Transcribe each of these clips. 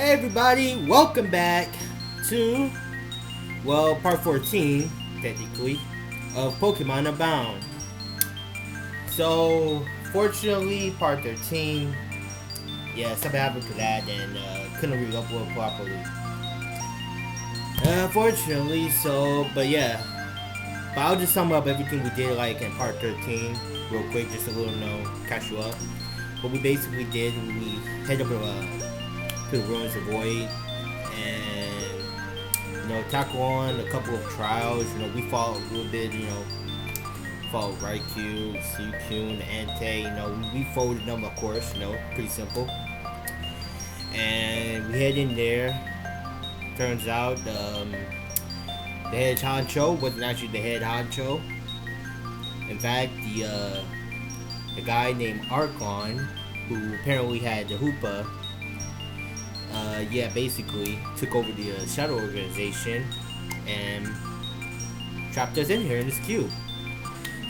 Hey everybody, welcome back to, well, part 14, technically, of Pokemon Unbound. So, fortunately, part 13, yeah, something happened to that and couldn't really upload properly. Unfortunately, but yeah. But I'll just sum up everything we did like in part 13 real quick, just a little catch you up. What we basically did, we headed over to the Ruins of Void and tackle on a couple of trials. We fought a little bit, fought Raikou, Suicune, Entei. We folded them, of course, pretty simple. And we head in there. Turns out the head honcho wasn't actually the head honcho. In fact, the guy named Archon, who apparently had the Hoopa, basically took over the Shadow Organization and trapped us in here in this cube.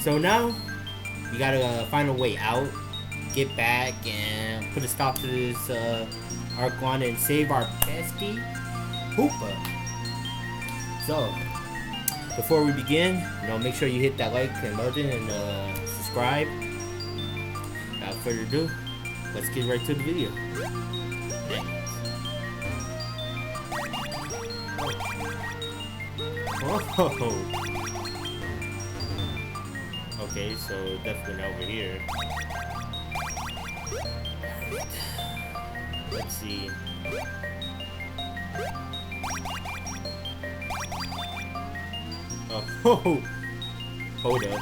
So now we gotta find a way out, get back, and put a stop to this Archon and save our bestie Hoopa. So before we begin, make sure you hit that like button and subscribe. Without further ado, let's get right to the video. Oh. Okay, so definitely over here. Let's see. Oh, hold up.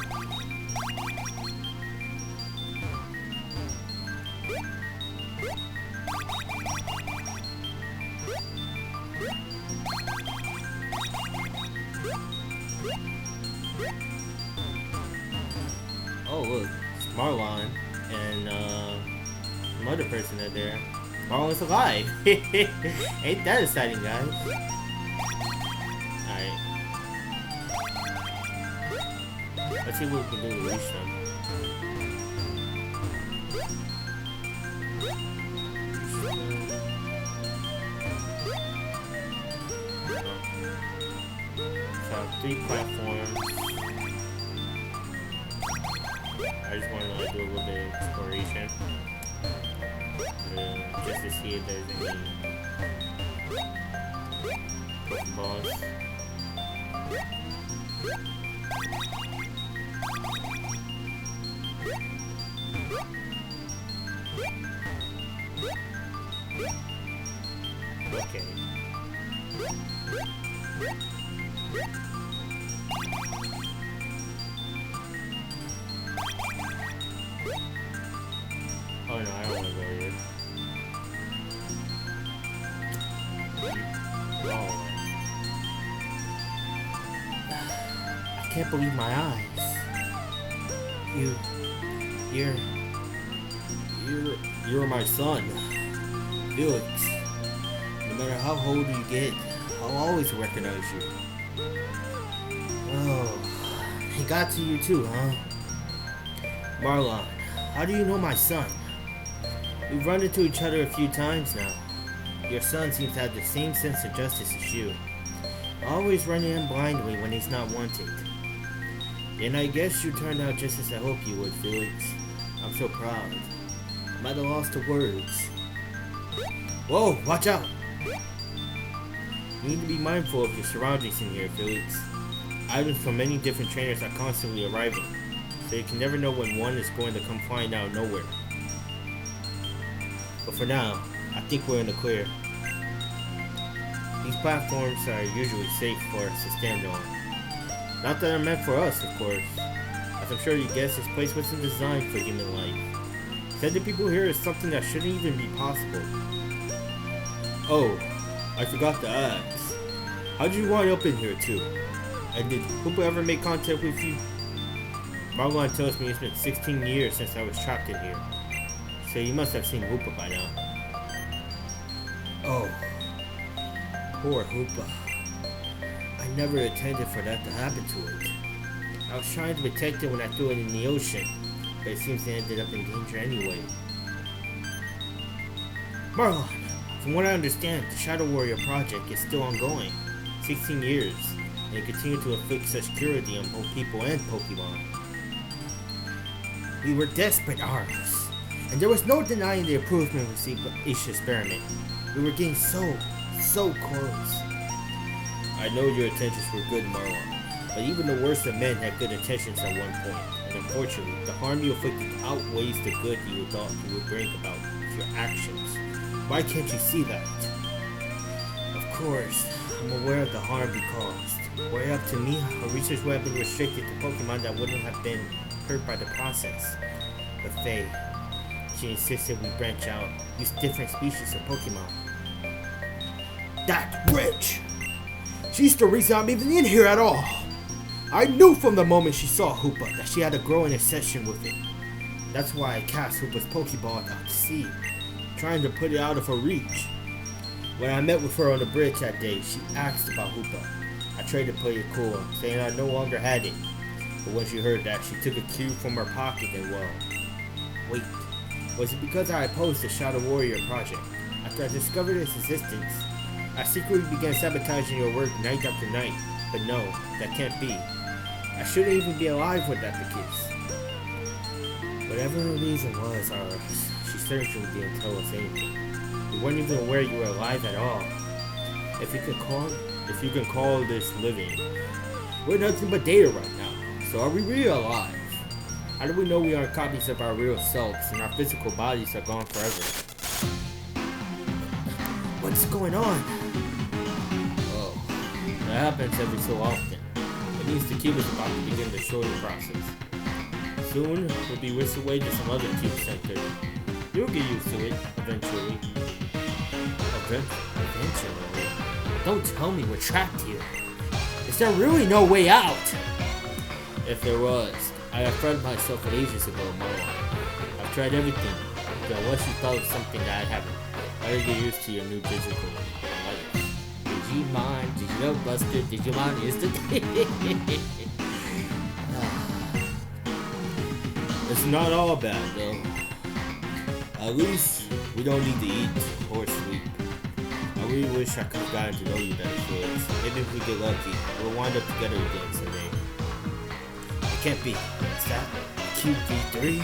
Oh look, it's Marlon and some other person are there. Marlon's alive. Ain't that exciting, guys? Alright. Let's see what we can do to reach them. So I have 3 platforms. I just want to do a little bit of exploration. Just to see if there's any boss. Okay. Oh no, I don't want to go here. Oh. I can't believe my eyes. You're my son, Felix. No matter how old you get, I'll always recognize you. Oh, he got to you too, huh? Marlon, how do you know my son? We've run into each other a few times now. Your son seems to have the same sense of justice as you. Always running in blindly when he's not wanted. And I guess you turned out just as I hoped you would, Felix. I'm so proud. I'm at a loss of words. Whoa, watch out! You need to be mindful of your surroundings in here, Felix. Items from many different trainers are constantly arriving, so you can never know when one is going to come flying out of nowhere. But for now, I think we're in the clear. These platforms are usually safe for us to stand on. Not that they're meant for us, of course. As I'm sure you guessed, this place wasn't designed for human life. Said the people here is something that shouldn't even be possible. Oh, I forgot to ask. How'd you wind up in here too? And did Hoopa ever make contact with you? Marlon tells me it's been 16 years since I was trapped in here. So you must have seen Hoopa by now. Oh, poor Hoopa. I never intended for that to happen to it. I was trying to protect it when I threw it in the ocean, but it seems it ended up in danger anyway. Marlon, From what I understand, the Shadow Warrior project is still ongoing. 16 years, and it continued to inflict such cruelty on both people and Pokemon. We were desperate artists, and there was no denying the improvement we received with each experiment. We were getting so close. I know your intentions were good, Marlon, but even the worst of men had good intentions at one point, and unfortunately, the harm you inflicted outweighs the good you thought you would bring about your actions. Why can't you see that? Of course, I'm aware of the harm you caused. Were it up to me, our research would have been restricted to Pokemon that wouldn't have been hurt by the process. But Faye, she insisted we branch out, use different species of Pokemon. That witch! She's the reason I'm even in here at all! I knew from the moment she saw Hoopa that she had a growing obsession with it. That's why I cast Hoopa's Pokeball out to sea, trying to put it out of her reach. When I met with her on the bridge that day, she asked about Hoopa. I tried to play it cool, saying I no longer had it. But when she heard that, she took a cube from her pocket and well... Wait, was it because I opposed the Shadow Warrior project? After I discovered its existence, I secretly began sabotaging your work night after night. But no, that can't be. I shouldn't even be alive with that the case. Whatever her reason was, she certainly didn't tell us anything. We weren't even aware you were alive at all. If you can call this living, we're nothing but data right now. So are we really alive? How do we know we aren't copies of our real selves and our physical bodies are gone forever? What's going on? Oh, that happens every so often. It means the cube is about to begin the sorting process. Soon, we'll be whisked away to some other cube center. You'll get used to it, eventually. Eventually? Don't tell me we're trapped here. Is there really no way out? If there was, I have frightened myself ages ago, Marlon. I've tried everything, but once you thought of something that I haven't, I gotta get used to your new physical life. Digimon, Digibuster, Digimon instant. It's not all bad, though. At least, we don't need to eat or sleep. I really wish I could have gotten to know you better, Felix. Maybe if we get lucky, we'll wind up together again someday. It can't be. Is that QV3?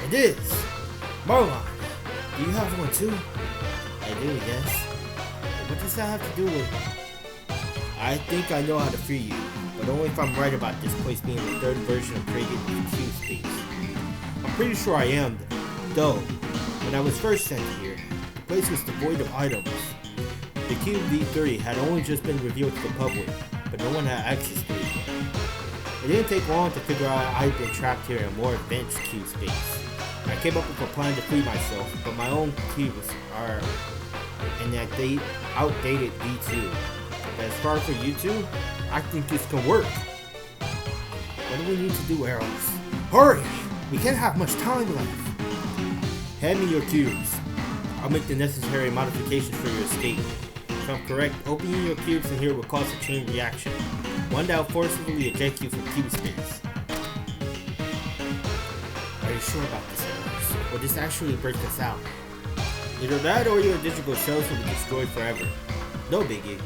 It is! Marlon, do you have one too? I do, yes. What does that have to do with it? I think I know how to free you, but only if I'm right about this place being the third version of created in Q space. I'm pretty sure I am, though. When I was first sent here, the place was devoid of items. The QV3 had only just been revealed to the public, but no one had access to it yet. It didn't take long to figure out I'd been trapped here in a more advanced Q space. I came up with a plan to free myself, but my own cubes are in that outdated V2. As far for you two, I think this can work. What do we need to do, Arrows? Hurry! We can't have much time left. Hand me your cubes. I'll make the necessary modifications for your escape. If I'm correct, opening your cubes in here will cause a chain reaction. One that will forcibly eject you from cube space. Are you sure about this, Arrows? Will this actually break us out? Either that or your digital shells will be destroyed forever. No biggie.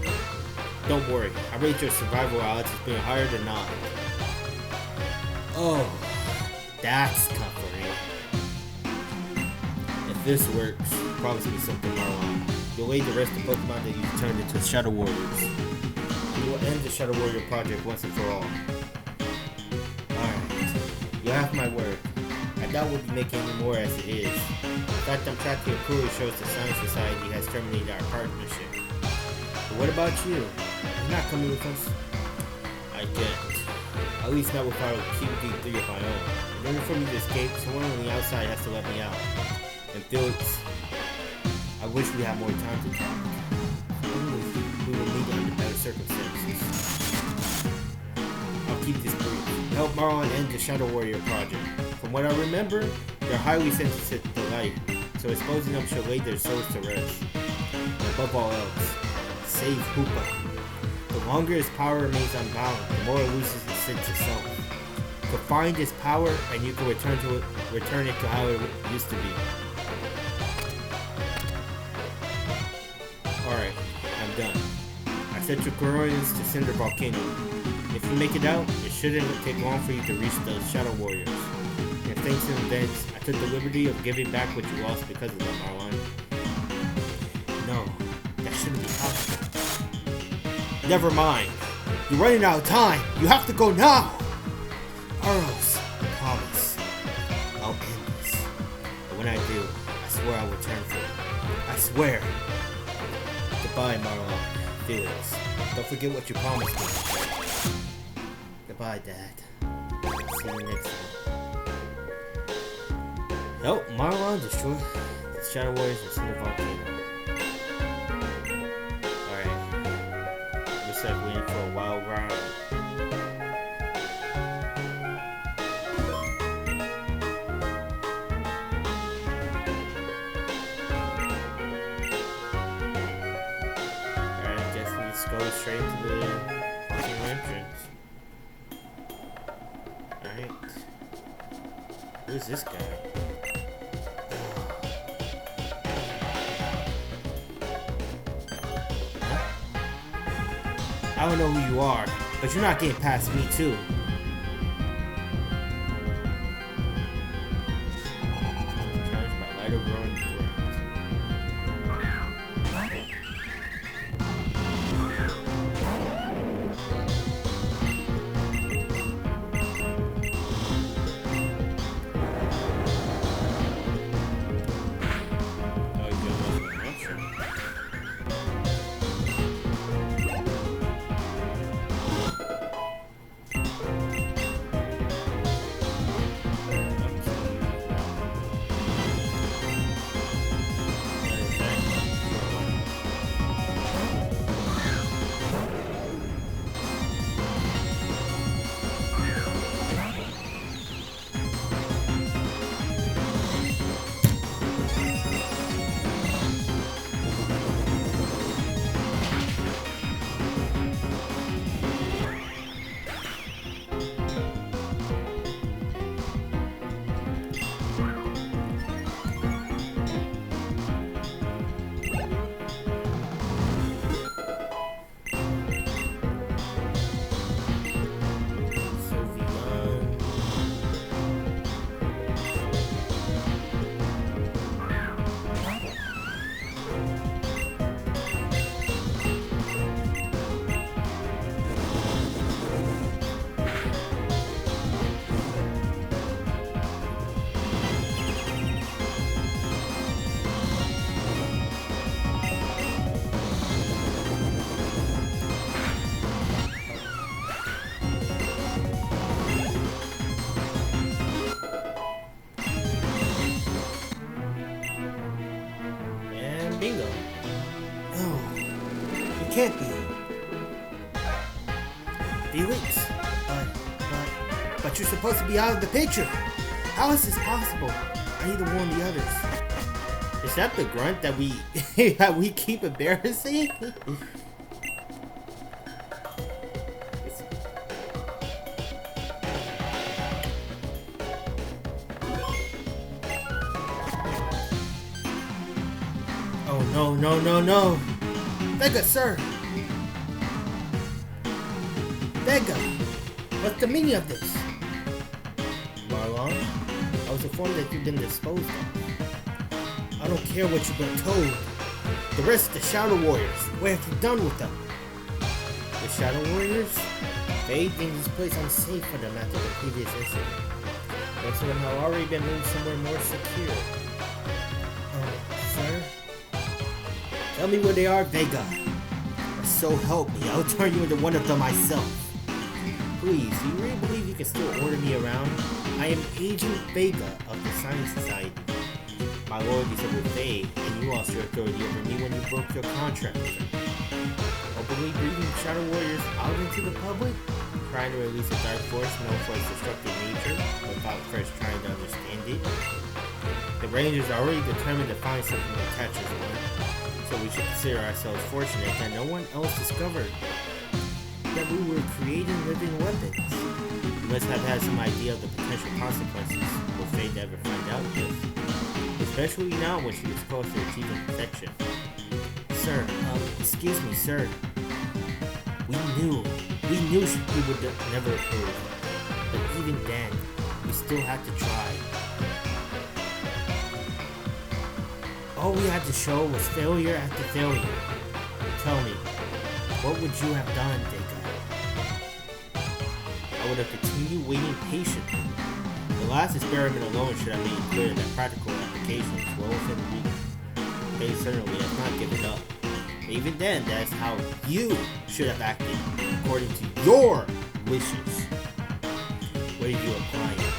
Don't worry, I rate your survival odds as being higher than not. Oh, that's comforting. If this works, promise me something, Marlon. You'll aid the rest of Pokemon that you've turned into Shadow Warriors. You will end the Shadow Warrior project once and for all. Alright, you have my word. I doubt we'll be making any more as it is. The fact I'm trapped here clearly shows the Science Society has terminated our partnership. But what about you? You're not coming with us? I can't. At least not without a QD3 of my own. In order for me to escape, someone on the outside has to let me out. And Felix, I wish we had more time to talk. Only we will meet under better circumstances. I'll keep this brief. Help Marlon end the Shadow Warrior project. From what I remember, they're highly sensitive to light, so exposing them should lay their souls to rest. And above all else, save Hoopa. The longer his power remains unbound, the more it loses its sense of self. To find his power, and you can return it to how it used to be. Alright, I'm done. I set your coordinates to Cinder Volcano. If you make it out, it shouldn't take long for you to reach the Shadow Warriors. And thanks in advance, I took the liberty of giving back what you lost because of them, Marlon. No, that shouldn't be possible. Never mind. You're running out of time. You have to go now. Aros, I promise. I'll end this. But when I do, I swear I'll return for it. I swear. Goodbye, Marlon. Felix. Don't forget what you promised me. Goodbye, Dad. See you next time. Nope, Marlon destroyed the Shadow Warriors and Cinder Volcano. Alright. Looks like we're in for a wild ride. Alright, I guess we just go straight to the volcano entrance. Alright. Who's this guy? I don't know who you are, but you're not getting past me, too. Challenged by lighter growing threat. Bingo. No, it can't be. Felix? But you're supposed to be out of the picture. How is this possible? I need to warn the others. Is that the grunt that we that we keep embarrassing? Oh, no. Vega, sir. Vega, what's the meaning of this? Marlon, I was informed that you've been disposed of. I don't care what you've been told. The rest of the Shadow Warriors, what have you done with them? The Shadow Warriors? They deemed this place unsafe for them after the previous incident. Most of them have already been moved somewhere more secure. Sir? Tell me where they are, Vega. Or so help me, I'll turn you into one of them myself. Please, do you really believe you can still order me around? I am Agent Vega of the Science Society. My loyalties are with Faye, and you lost your authority over me when you broke your contract with her. Openly breathing Shadow Warriors out into the public? Trying to release a dark force known for its destructive nature, without first trying to understand it? The Rangers are already determined to find something that catches one. So we should consider ourselves fortunate that no one else discovered that we were creating living weapons. You must have had some idea of the potential consequences will Faye never find out this. Especially now when she is close to achieving perfection. sir, excuse me, sir. We knew he would never approve. But even then, we still had to try. All we had to show was failure after failure. Tell me, what would you have done, Deka? I would have continued waiting patiently. The last experiment alone should have made clear that practical applications well within reach. They certainly have not given up. But even then, that's how you should have acted, according to your wishes. Where did you apply it?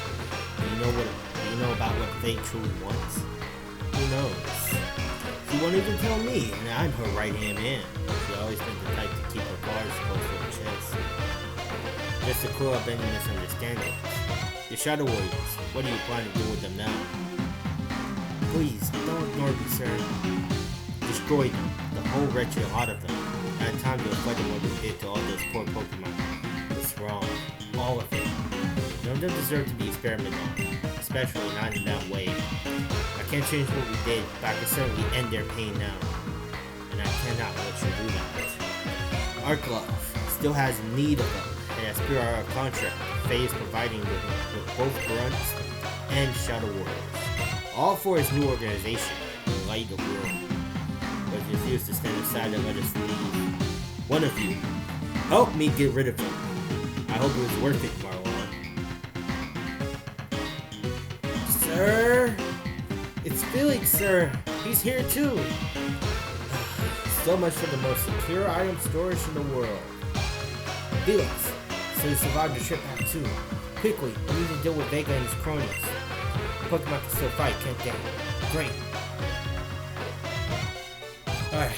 Do you know about what fate truly wants? Who knows? She won't even tell me, and I'm her right-hand man. She always been the type to keep her cards close to her chest. Just to clear up any misunderstandings. The Shadow Warriors, what are you planning to do with them now? Please, don't ignore me, sir. Destroy them, the whole wretched lot of them. At time to fight what we did to all those poor Pokemon. It's wrong. All of it. None of them deserve to be experimented on, especially not in that way. I can't change what we did, but I can certainly end their pain now. And I cannot let you do that. Arklov still has need of them, and as per our contract, Faye is providing with both Grunts and Shadow Warriors. All for his new organization, the Light of World. But he refused to stand aside and let us leave. One of you, help me get rid of him. I hope it was worth it, Marlon. Sir? It's Felix, sir. He's here too. So much for the most secure item storage in the world. Felix, so you survived the trip back too. Quickly, we need to deal with Vega and his cronies. Pokemon can still fight, can't they? Great. Alright,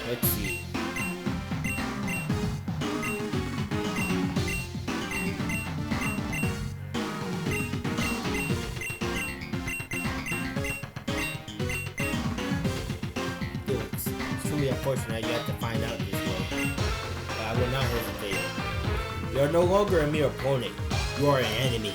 let's see. Felix, it's truly unfortunate you have to find out this way. But I will not hesitate. You are no longer a mere opponent. You are an enemy.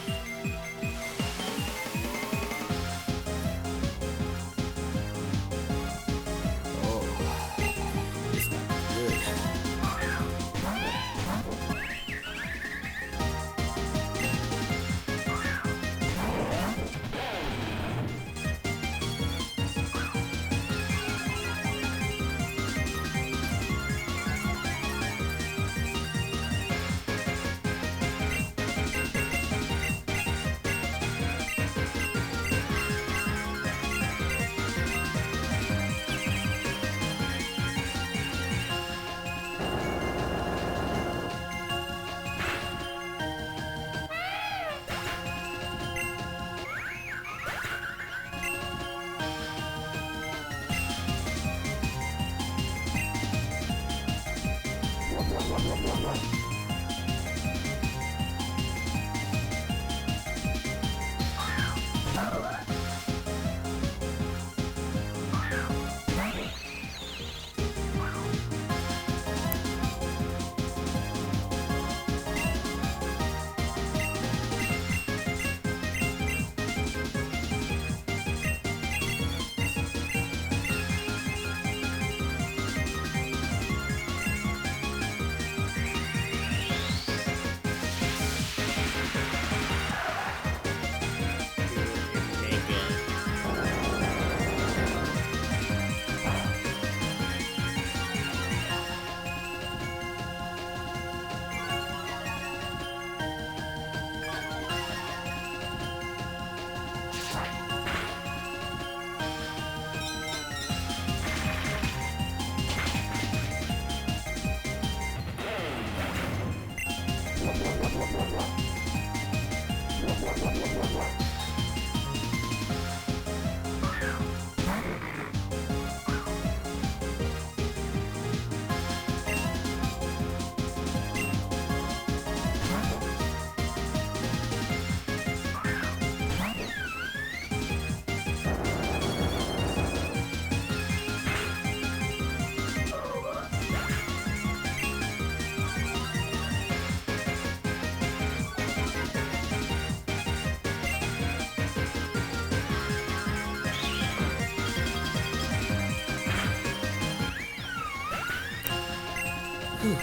There's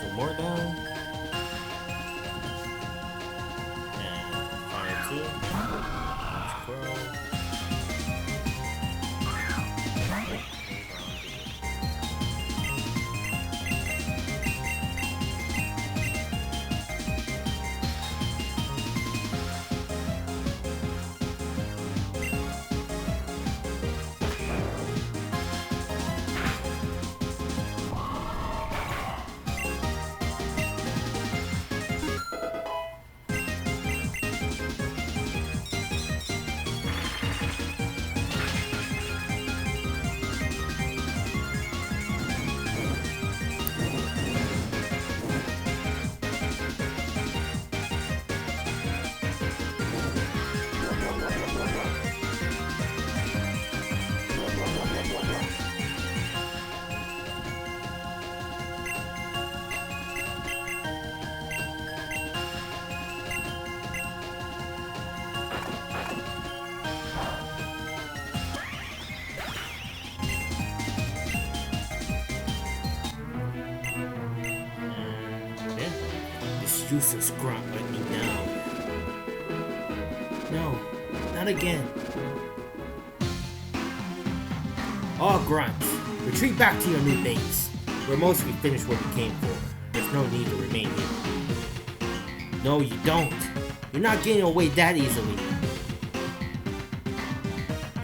two more down. And fire two. Squirrel. Useless grunt let me down. No, not again. All grunts, retreat back to your new base. We're mostly finished what we came for. There's no need to remain here. No, you don't. You're not getting away that easily.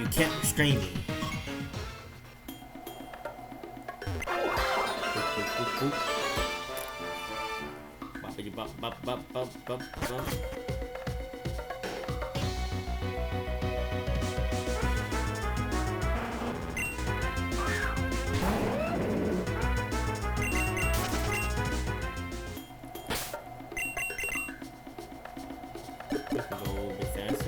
You can't restrain me. Bop. We can go a little bit faster.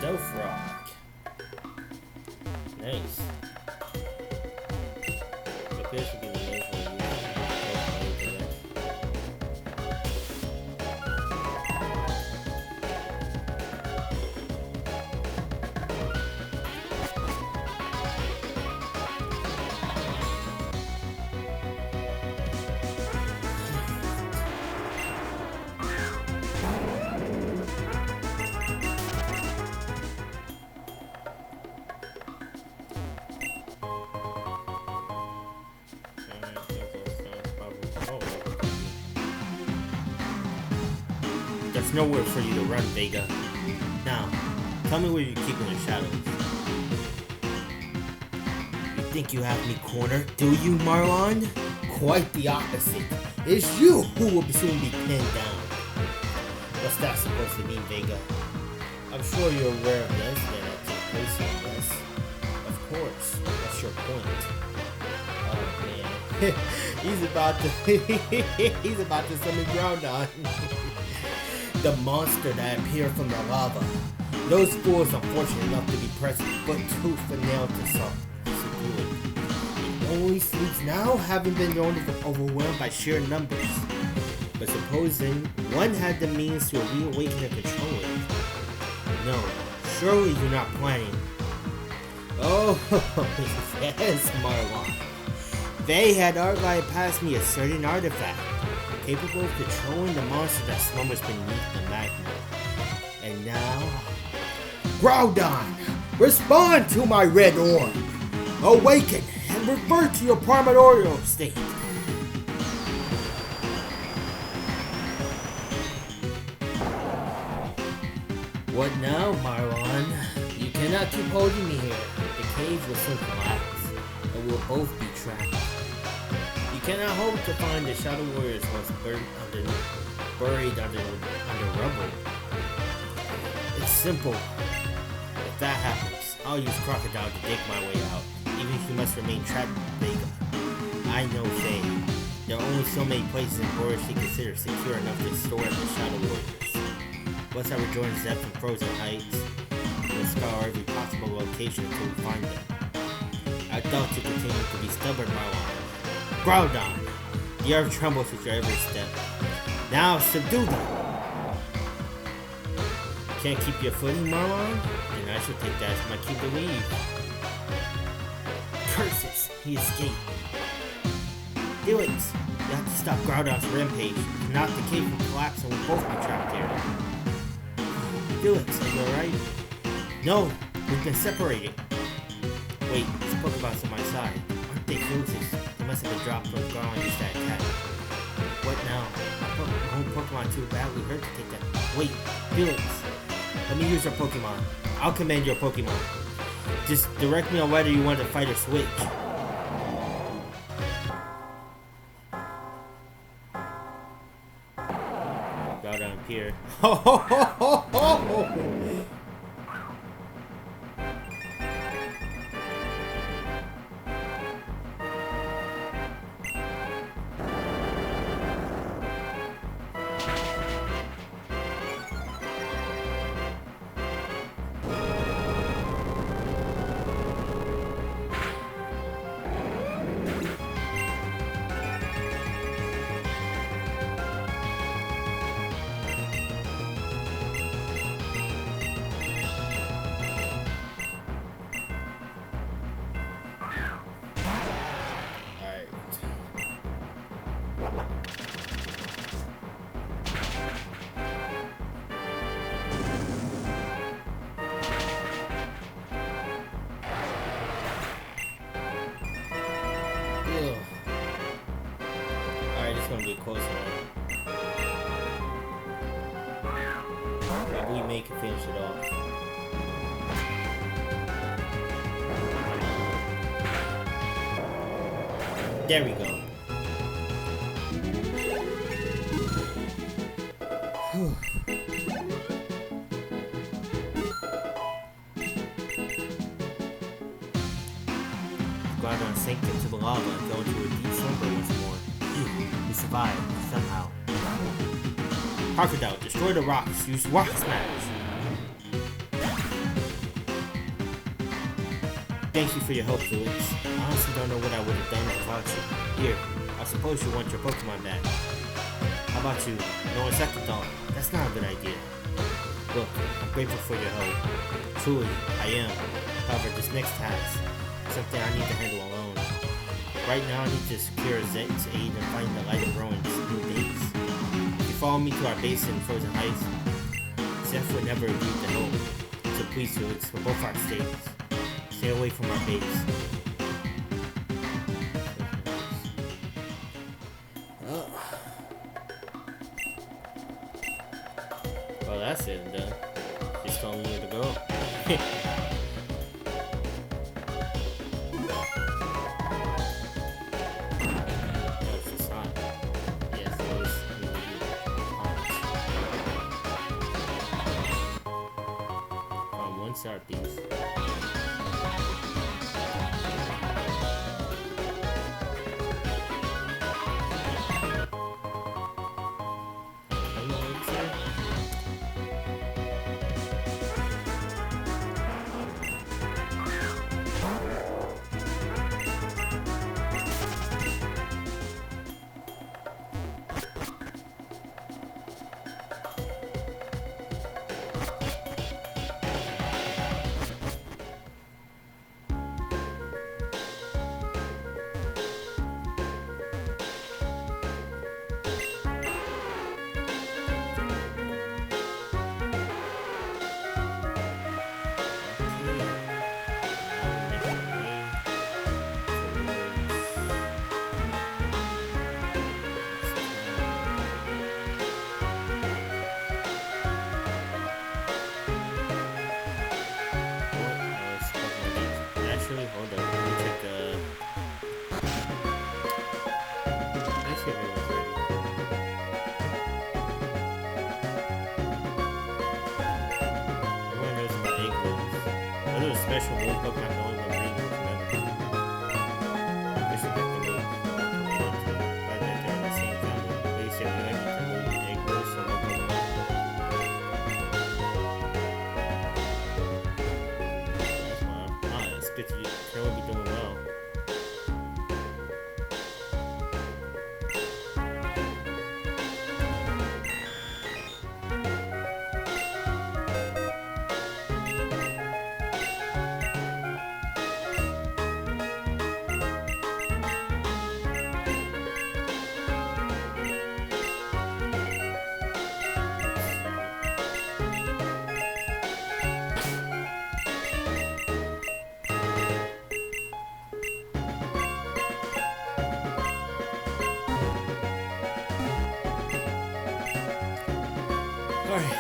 Stealth Rock. Nice. But this would be the name for you. There's nowhere for you to run, Vega. Now, tell me where you're keeping the shadows. You think you have me cornered, do you, Marlon? Quite the opposite. It's you who will soon be pinned down. What's that supposed to mean, Vega? I'm sure you're aware of the incident that took place on this. Of course, that's your point. Oh man, he's about to summon Groundon. The monster that appeared from the lava. Those fools are fortunate enough to be present, but tooth and nail to subdue it. It only sleeps now, having been overwhelmed by sheer numbers. But supposing one had the means to reawaken and control it. No, surely you're not planning. Oh, yes, Marlon. They had bypassed me a certain artifact, capable of controlling the monster that slumbers beneath the magma. And now, Groudon, respond to my red orb. Awaken and revert to your primordial state. What now, Marlon? You cannot keep holding me here. The cave will soon collapse, and we'll both be trapped. You cannot hope to find the Shadow Warriors once buried under rubble. It's simple. If that happens, I'll use Crocodile to dig my way out, even if you must remain trapped in Vega. I know Faye. There are only so many places in Boris she considers secure enough to store the Shadow Warriors. Once I rejoin Zeph and Frozen Heights, we'll scour every possible location until we find them. I doubt you continue to be stubborn, Marlon. Groudon! The earth trembles with your every step. Now subdue them! Can't keep your footing, Marlon? Then I should take that as my cue to leave. Curses! He escaped. Felix, you have to stop Groudon's rampage. Not the cave from collapsing, we'll both be trapped here. Felix, are you alright? No, we've been separated. Wait, these Pokeballs on my side. Aren't they Felix's? They must have been dropped from the ground used that attack. What now? My own Pokemon too badly hurt to take that. Wait, Felix, let me use your Pokemon. I'll command your Pokemon. Just direct me on whether you want to fight or switch. Groudon appeared. Ho ho ho ho ho! Alright, this is gonna be a close one. Maybe we may can finish it off. There we go. Groudon sank into the lava and fell into a deep slumber once more. We survived, somehow. Crocodile, destroy the rocks. Use Rock Smash. Thank you for your help, Felix. I honestly don't know what I would have done without you. Here, I suppose you want your Pokemon back. How about you? No, a second thought. That's not a good idea. Look, I'm grateful for your help. Truly, I am. However, this next task is something I need to handle alone. Right now, I need to secure Zet's aid and find the lighter ruins in the base. If you follow me to our base in Frozen Heights, Zeph would never agree to help. So please, Felix, for both our sakes, stay away from our base. Well, that's it then. Just telling me where to go. Start these. Was it a special move book? I can only read it forever. This is like the move. Right there, they're in the same family. They said we like to move egg rolls, so one Pokemon. That's wild. Ah, it's good to you. Curl be doing well. Alright.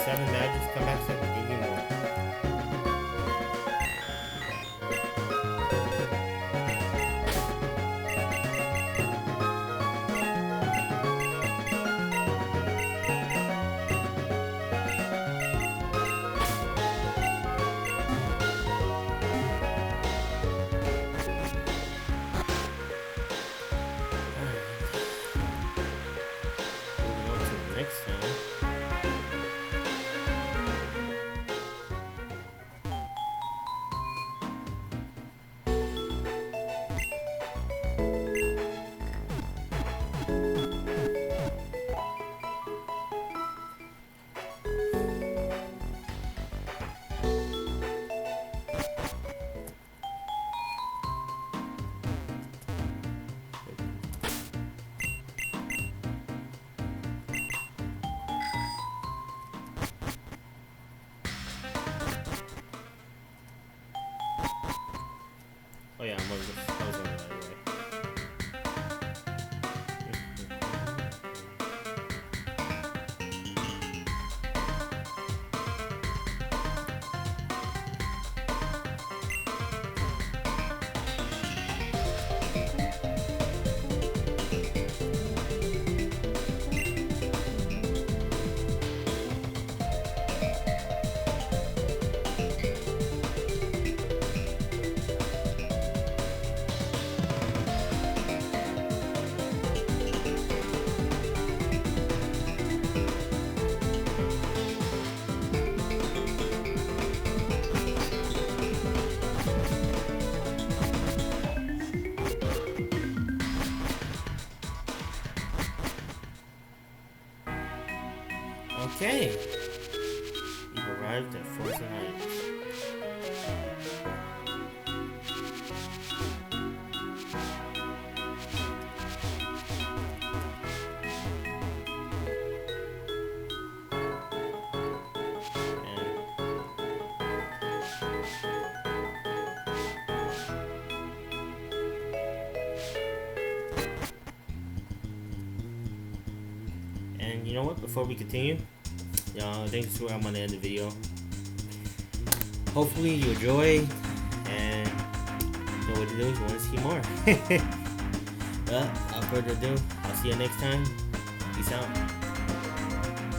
Seven magics come back, so I can give you more. Moving on to the next thing. Oh yeah, I was on the right way. Okay. You've arrived at Frozen Heights. you know what? Before we continue, thanks for I'm gonna end the video. Hopefully you enjoy, and you know what to do. You want to see more. Well, without further ado, I'll see you next time. Peace out.